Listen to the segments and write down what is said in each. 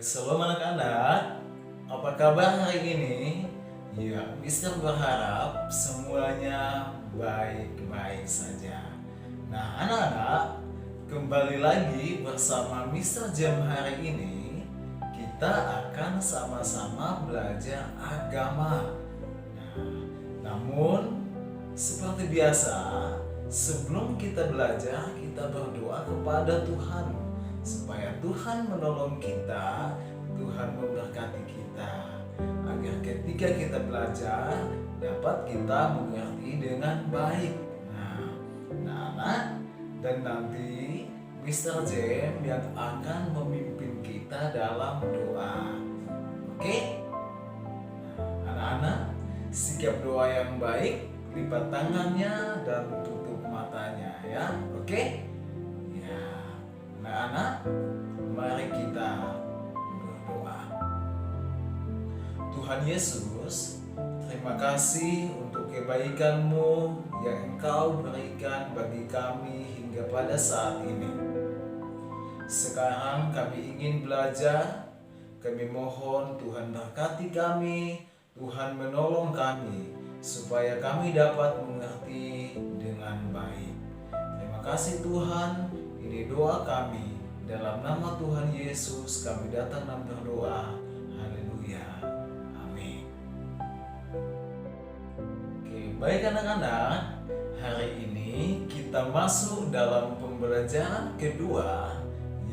Shalom anak-anak, apa kabar hari ini? Ya, Mister berharap semuanya baik-baik saja. Nah anak-anak, kembali lagi bersama Mister Jam hari ini. Kita akan sama-sama belajar agama. Namun, seperti biasa, sebelum kita belajar, kita berdoa kepada Tuhan supaya Tuhan menolong kita, Tuhan memberkati kita, agar ketika kita belajar dapat kita mengerti dengan baik. Anak, dan nanti Mr. Jem yang akan memimpin kita dalam doa. Oke? Anak-anak, sikap doa yang baik, lipat tangannya dan tutup matanya ya. Oke? Anak-anak, mari kita berdoa. Tuhan Yesus, terima kasih untuk kebaikan-Mu yang Engkau berikan bagi kami hingga pada saat ini. Sekarang kami ingin belajar. Kami mohon Tuhan berkati kami, Tuhan menolong kami, supaya kami dapat mengerti dengan baik. Terima kasih Tuhan. Ini doa kami, dalam nama Tuhan Yesus kami datang dan berdoa. Haleluya. Amin. Oke, baik anak-anak, hari ini kita masuk dalam pembelajaran kedua,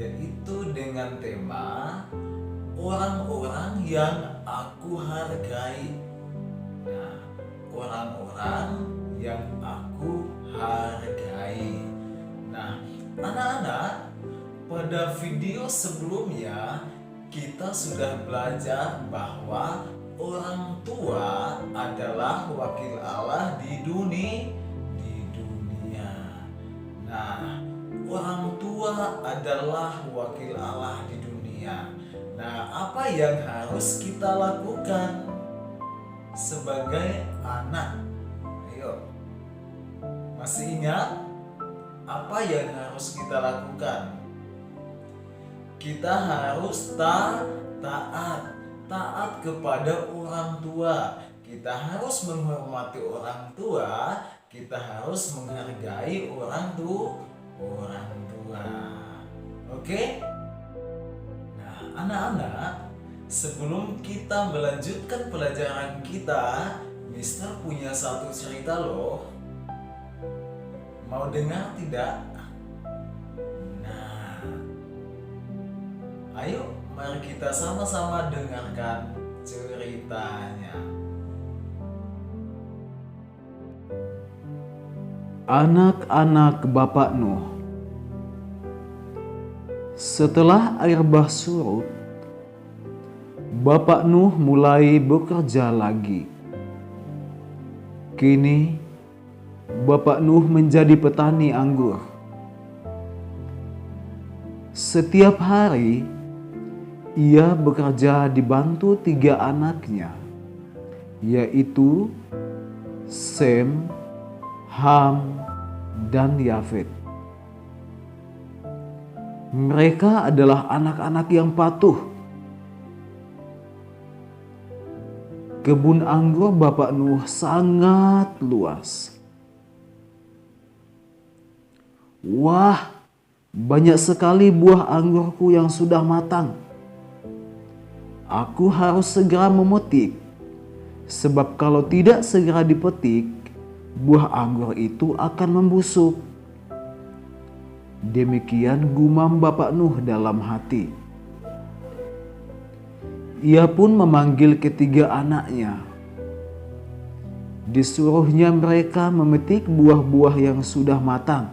yaitu dengan tema orang-orang yang aku hargai. Nah, orang-orang yang aku hargai. Nah, anak-anak, pada video sebelumnya kita sudah belajar bahwa orang tua adalah wakil Allah di dunia. Nah, orang tua adalah wakil Allah di dunia. Nah, apa yang harus kita lakukan sebagai anak? Ayo, masih ingat? Apa yang harus kita lakukan? Kita harus taat kepada orang tua. Kita harus menghormati orang tua. Kita harus menghargai orang tua. Oke? Nah, anak-anak, sebelum kita melanjutkan pelajaran kita, Mister punya satu cerita loh. Mau dengar tidak? Nah, ayo mari kita sama-sama dengarkan ceritanya. Anak-anak Bapak Nuh. Setelah air bah surut, Bapak Nuh mulai bekerja lagi. Kini Bapak Nuh menjadi petani anggur. Setiap hari ia bekerja dibantu 3 anaknya, yaitu Sem, Ham, dan Yafet. Mereka adalah anak-anak yang patuh. Kebun anggur Bapak Nuh sangat luas. Wah, banyak sekali buah anggurku yang sudah matang. Aku harus segera memetik, sebab kalau tidak segera dipetik, buah anggur itu akan membusuk. Demikian gumam Bapak Nuh dalam hati. Ia pun memanggil ketiga anaknya. Disuruhnya mereka memetik buah-buah yang sudah matang.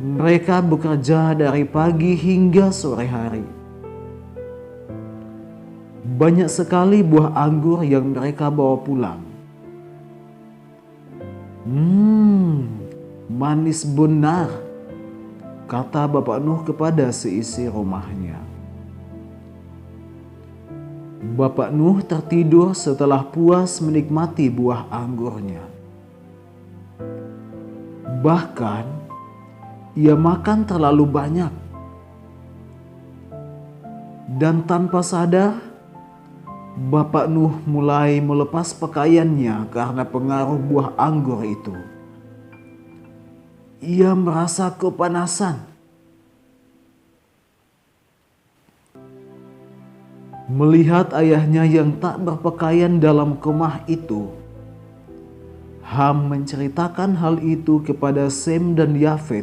Mereka bekerja dari pagi hingga sore hari. Banyak sekali buah anggur yang mereka bawa pulang. Manis benar, kata Bapak Nuh kepada seisi rumahnya. Bapak Nuh tertidur setelah puas menikmati buah anggurnya. Bahkan ia makan terlalu banyak. Dan tanpa sadar, Bapak Nuh mulai melepas pakaiannya karena pengaruh buah anggur itu. Ia merasa kepanasan. Melihat ayahnya yang tak berpakaian dalam kemah itu, Ham menceritakan hal itu kepada Sem dan Yafet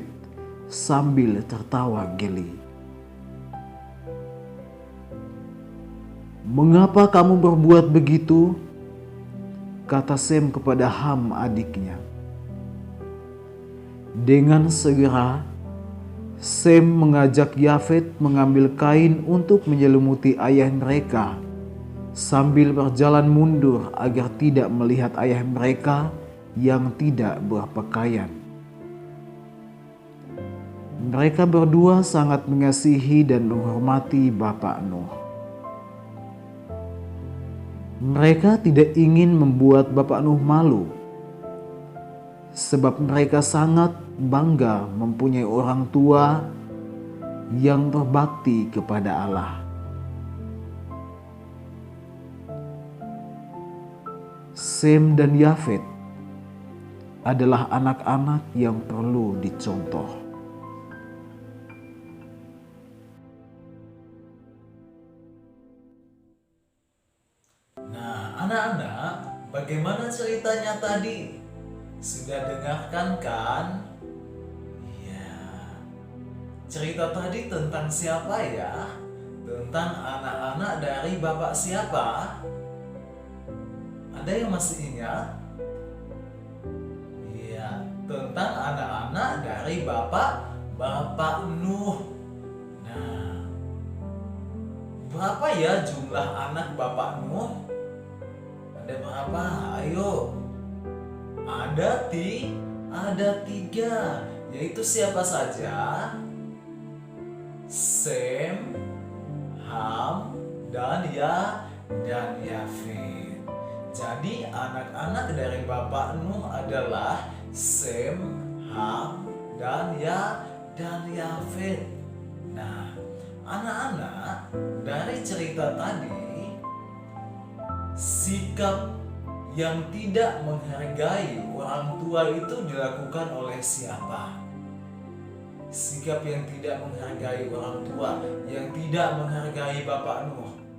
sambil tertawa geli. "Mengapa kamu berbuat begitu?" kata Sem kepada Ham adiknya. Dengan segera, Sem mengajak Yafet mengambil kain untuk menyelimuti ayah mereka sambil berjalan mundur agar tidak melihat ayah mereka yang tidak berpakaian. Mereka berdua sangat mengasihi dan menghormati Bapak Nuh. Mereka tidak ingin membuat Bapak Nuh malu, sebab mereka sangat bangga mempunyai orang tua yang berbakti kepada Allah. Sem dan Yafet adalah anak-anak yang perlu dicontoh. Nah, anak-anak, bagaimana ceritanya tadi? Sudah dengarkan kan? Iya. Cerita tadi tentang siapa ya? Tentang anak-anak dari bapak siapa? Ada yang masih ingat? Tentang anak-anak dari Bapak Nuh. Nah, berapa ya jumlah anak Bapak Nuh? Ada berapa? Ayo. Ada tiga, yaitu siapa saja? Sem, Ham, dan Yafet. Jadi anak-anak dari Bapak Nuh adalah Sem, Ham, dan Yafet. Nah, anak-anak, dari cerita tadi, sikap yang tidak menghargai orang tua itu dilakukan oleh siapa? Sikap yang tidak menghargai orang tua, yang tidak menghargai Bapak Nuh.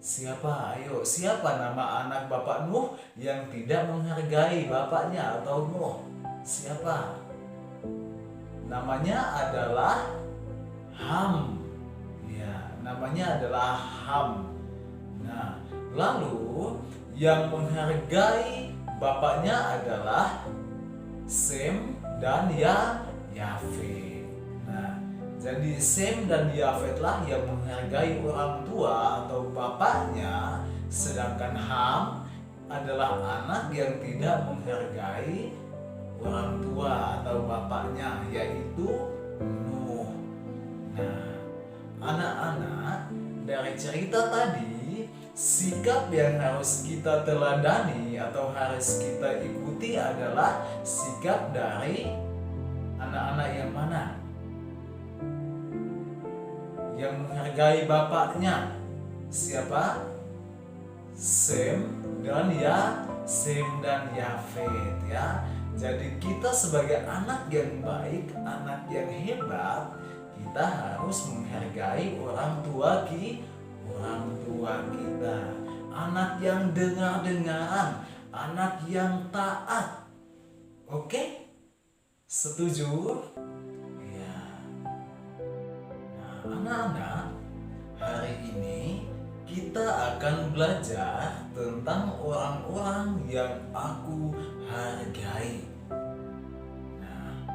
Siapa? Ayo, siapa nama anak Bapak Nuh yang tidak menghargai bapaknya atau Nuh? Siapa? Namanya adalah Ham. Ya, namanya adalah Ham. Nah, lalu yang menghargai bapaknya adalah Sem dan Yafet. Nah, jadi Sem dan Yafetlah yang menghargai orang tua atau bapaknya, sedangkan Ham adalah anak yang tidak menghargai orang tua atau bapaknya, yaitu Nuh. Nah, anak-anak, dari cerita tadi, sikap yang harus kita teladani atau harus kita ikuti adalah sikap dari anak-anak yang mana? Yang menghargai bapaknya. Siapa? Sem dan Yafet ya. Jadi kita sebagai anak yang baik, anak yang hebat, kita harus menghargai orang tua kita. Anak yang dengar-dengaran, anak yang taat. Oke? Setuju? Anak-anak, hari ini kita akan belajar tentang orang-orang yang aku hargai. Nah,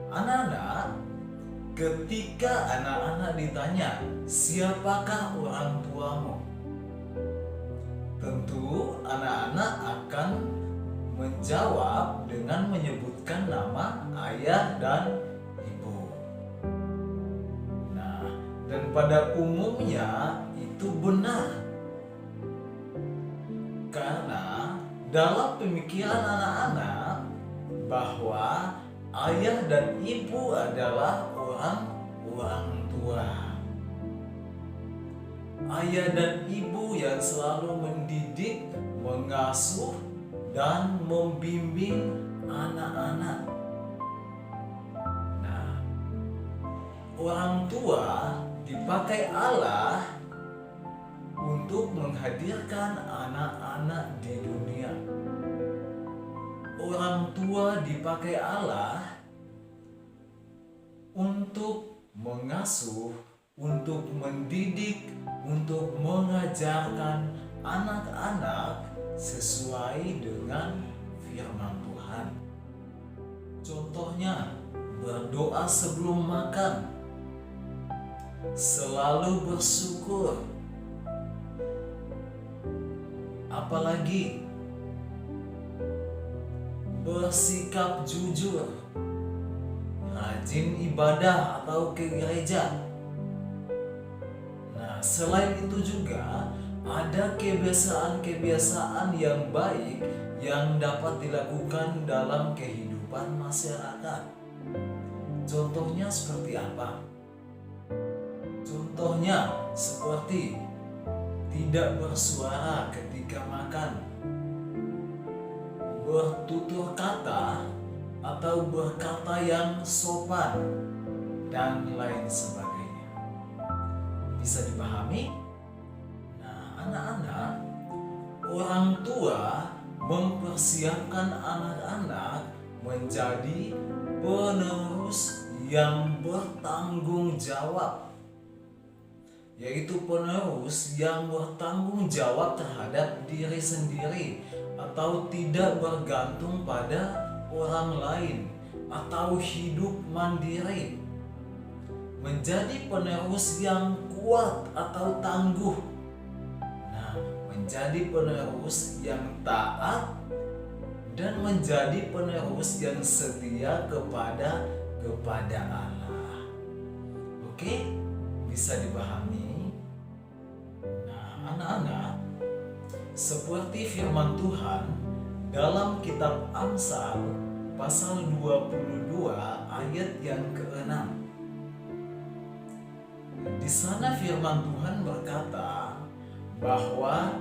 anak-anak, ketika anak-anak ditanya, siapakah orang tuamu? Tentu anak-anak akan menjawab dengan menyebutkan nama ayah dan ibu. Dan pada umumnya itu benar. Karena dalam pemikiran anak-anak bahwa ayah dan ibu adalah orang tua. ayah dan ibu yang selalu mendidik, mengasuh, dan membimbing anak-anak. Nah, orang tua dipakai Allah untuk menghadirkan anak-anak di dunia. Orang tua dipakai Allah untuk mengasuh, untuk mendidik, untuk mengajarkan anak-anak sesuai dengan firman Tuhan. Contohnya, berdoa sebelum makan, selalu bersyukur, apalagi bersikap jujur, rajin ibadah atau ke gereja. Nah, selain itu juga ada kebiasaan-kebiasaan yang baik yang dapat dilakukan dalam kehidupan masyarakat. Contohnya seperti apa? Contohnya seperti tidak bersuara ketika makan, bertutur kata atau berkata yang sopan, dan lain sebagainya. Bisa dipahami? Nah, anak-anak, orang tua mempersiapkan anak-anak menjadi penerus yang bertanggung jawab, yaitu penerus yang bertanggung jawab terhadap diri sendiri atau tidak bergantung pada orang lain atau hidup mandiri. Menjadi penerus yang kuat atau tangguh. Nah, menjadi penerus yang taat dan menjadi penerus yang setia kepada Allah. Oke? Bisa dipahami? Nah, anak-anak, seperti firman Tuhan dalam kitab Amsal pasal 22 ayat yang ke-6. Di sana firman Tuhan berkata bahwa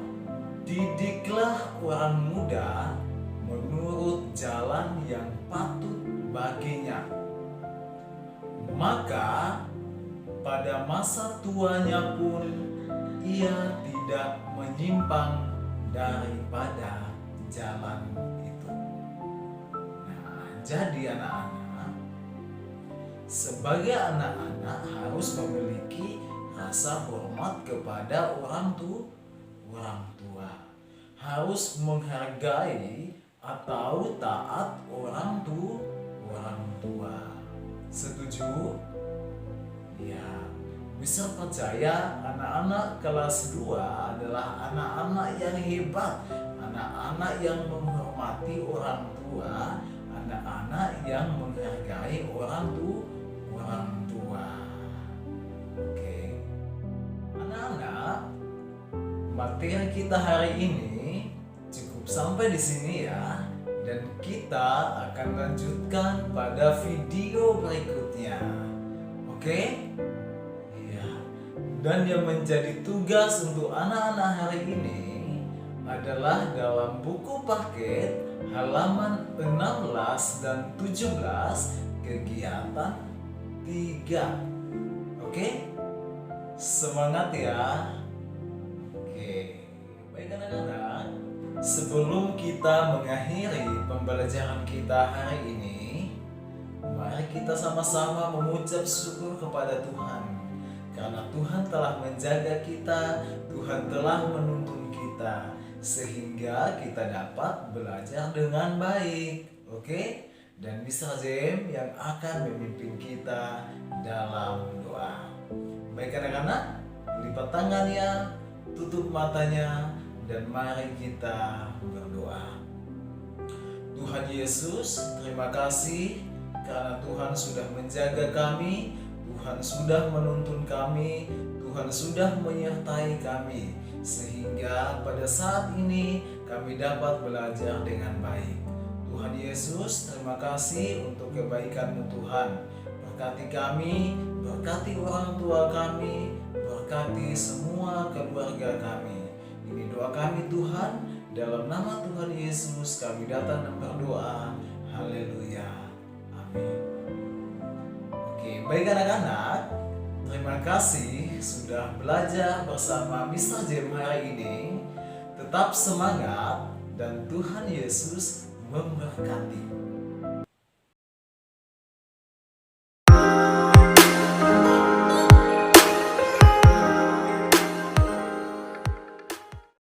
didiklah orang muda menurut jalan yang patut baginya, maka pada masa tuanya pun ia tidak menyimpang daripada jalan itu. Nah, jadi anak-anak, sebagai anak-anak harus memiliki rasa hormat kepada orang tua, harus menghargai atau taat orang tua. Setuju? Ya, bisa percaya anak-anak kelas 2 adalah anak-anak yang hebat, anak-anak yang menghormati orang tua, anak-anak yang menghargai orang tua. Oke. Anak-anak, materi kita hari ini cukup sampai di sini ya, dan kita akan lanjutkan pada video berikutnya. Oke? Iya. Dan yang menjadi tugas untuk anak-anak hari ini adalah dalam buku paket halaman 16 dan 17 kegiatan 3. Oke? Semangat ya. Oke. Baik anak-anak, sebelum kita mengakhiri pembelajaran kita hari ini, mari kita sama-sama mengucap syukur kepada Tuhan. Karena Tuhan telah menjaga kita, Tuhan telah menuntun kita, sehingga kita dapat belajar dengan baik. Oke? Dan Mr. Jem yang akan memimpin kita dalam doa. Baik anak-anak, lipat tangannya, tutup matanya, dan mari kita berdoa. Tuhan Yesus, terima kasih karena Tuhan sudah menjaga kami, Tuhan sudah menuntun kami, Tuhan sudah menyertai kami, sehingga pada saat ini kami dapat belajar dengan baik. Tuhan Yesus, terima kasih untuk kebaikan-Mu Tuhan. berkati kami, berkati orang tua kami, berkati semua keluarga kami. Ini doa kami Tuhan, dalam nama Tuhan Yesus kami datang dan berdoa. Haleluya. Amin. Oke, baik anak-anak, terima kasih sudah belajar bersama Mr. Jem hari ini. Tetap semangat dan Tuhan Yesus memberkati.